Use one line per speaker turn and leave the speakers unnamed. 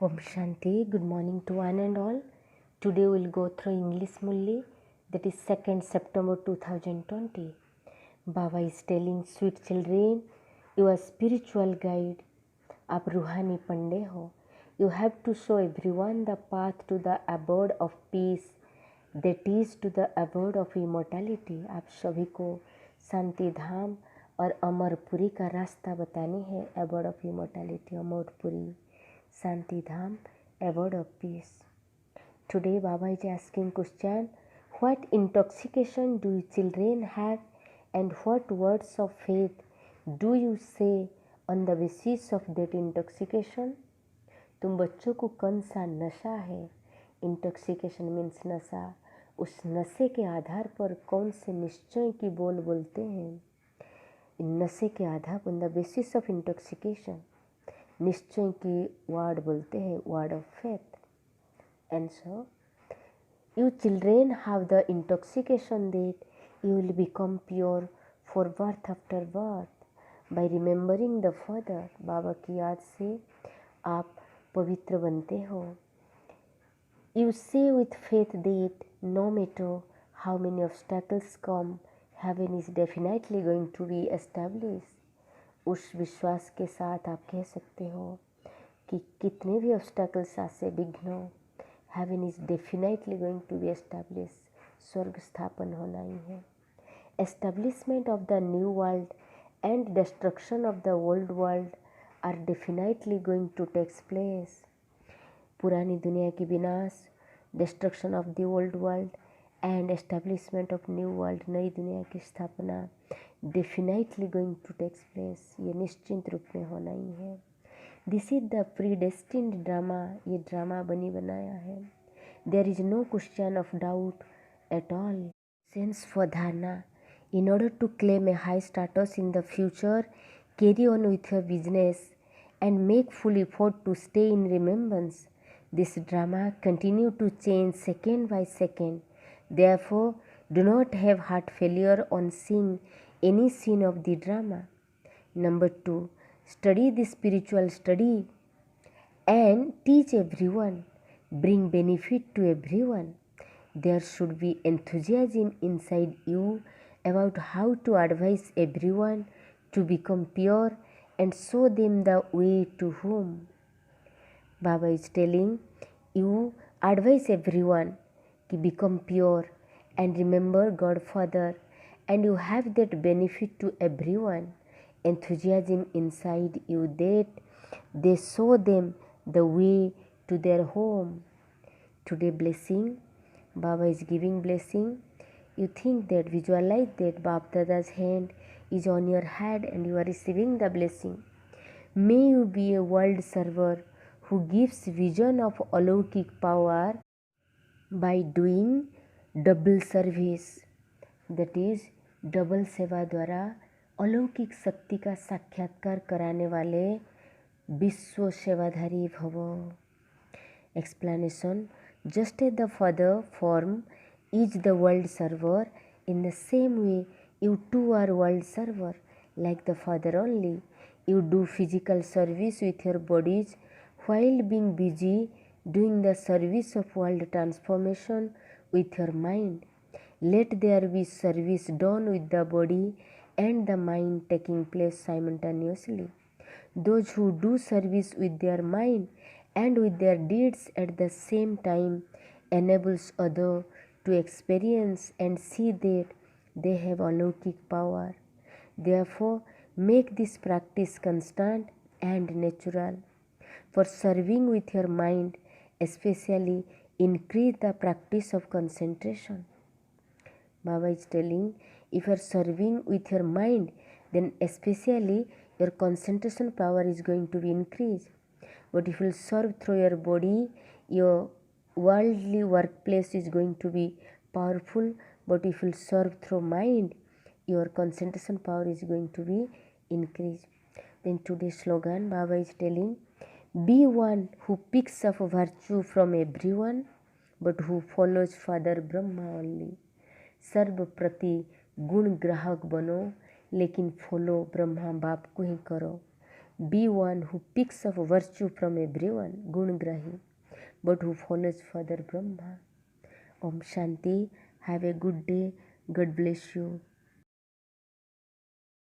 Om Shanti, good morning to one and all. Today we'll go through English Mulli, that is 2nd September 2020. Baba is telling sweet children, your spiritual guide, आप रूहानी पंडे हो. You have to show everyone the path to the abode of peace, that is to the abode of immortality. आप सभी को शांति धाम और अमरपुरी का रास्ता बतानी है. abode of immortality, Amarpuri, Shanti Dham, abode of peace. Today Baba is asking question, what intoxication do you children have and what words of faith do you say on the basis of that intoxication? तुम बच्चों को कौन सा नशा है? Intoxication means नशा. उस नशे के आधार पर कौन से निश्चय की बोल बोलते हैं? नशे के आधार पर, on the basis of intoxication, निश्चय की वर्ड बोलते हैं, word of faith. And so you children have the intoxication that you will become pure for birth after birth by remembering the father. बाबा की याद से आप पवित्र बनते हो. You say with faith that no matter how many obstacles come, heaven is definitely going to be establish. उस विश्वास के साथ आप कह सकते हो कि कितने भी ऑब्स्टैकल्स आसे, विघ्न, heaven is definitely going to be establish. स्वर्ग स्थापन होना ही है. Establishment of the new world and destruction of the old world are definitely going to takes place. पुरानी दुनिया की विनाश, destruction of the old world and establishment of new world, नई दुनिया की स्थापना definitely going to takes place, ये निश्चिंत रूप में होना ही है. This is the predestined drama, ये ड्रामा बनी बनाया है. There is no question of doubt at all. Sense for dharna, in order to claim a high status in the future, carry on with your business and make full effort to stay in remembrance. This drama continue to change second by second. Therefore, do not have heart failure on seeing any scene of the drama. Number 2, study the spiritual study and teach everyone, bring benefit to everyone. There should be enthusiasm inside you about how to advise everyone to become pure and show them the way to whom. Baba is telling you, advise everyone to become pure and remember God Father, and you have that benefit to everyone. Enthusiasm inside you that they show them the way to their home. Today blessing, Baba is giving blessing. You think that, visualize that Baba Dada's hand is on your head and you are receiving the blessing. May you be a world server who gives vision of alaukic power by doing double service, that is double सेवा द्वारा अलौकिक शक्ति का साक्षात्कार कराने वाले विश्व सेवाधारी भव. Explanation, just as the father form is the world server, in the same way you too are world server like the father only. You do physical service with your bodies while being busy doing the service of world transformation with your mind. Let there be service done with the body and the mind taking place simultaneously. Those who do service with their mind and with their deeds at the same time enables others to experience and see that they have alaukic power. Therefore, make this practice constant and natural. For serving with your mind, especially increase the practice of concentration. Baba is telling, if you are serving with your mind, then especially your concentration power is going to be increased. But if you serve through your body, your worldly workplace is going to be powerful. But if you serve through mind, your concentration power is going to be increased. Then today's slogan, Baba is telling, be one who picks up virtue from everyone, but who follows Father Brahma only. सर्व प्रति गुण ग्राहक बनो, लेकिन follow Brahma बाप को ही करो. Be one who picks up virtue from everyone, Gungrahi, but who follows Father Brahma. Om Shanti. Have a good day. God bless you.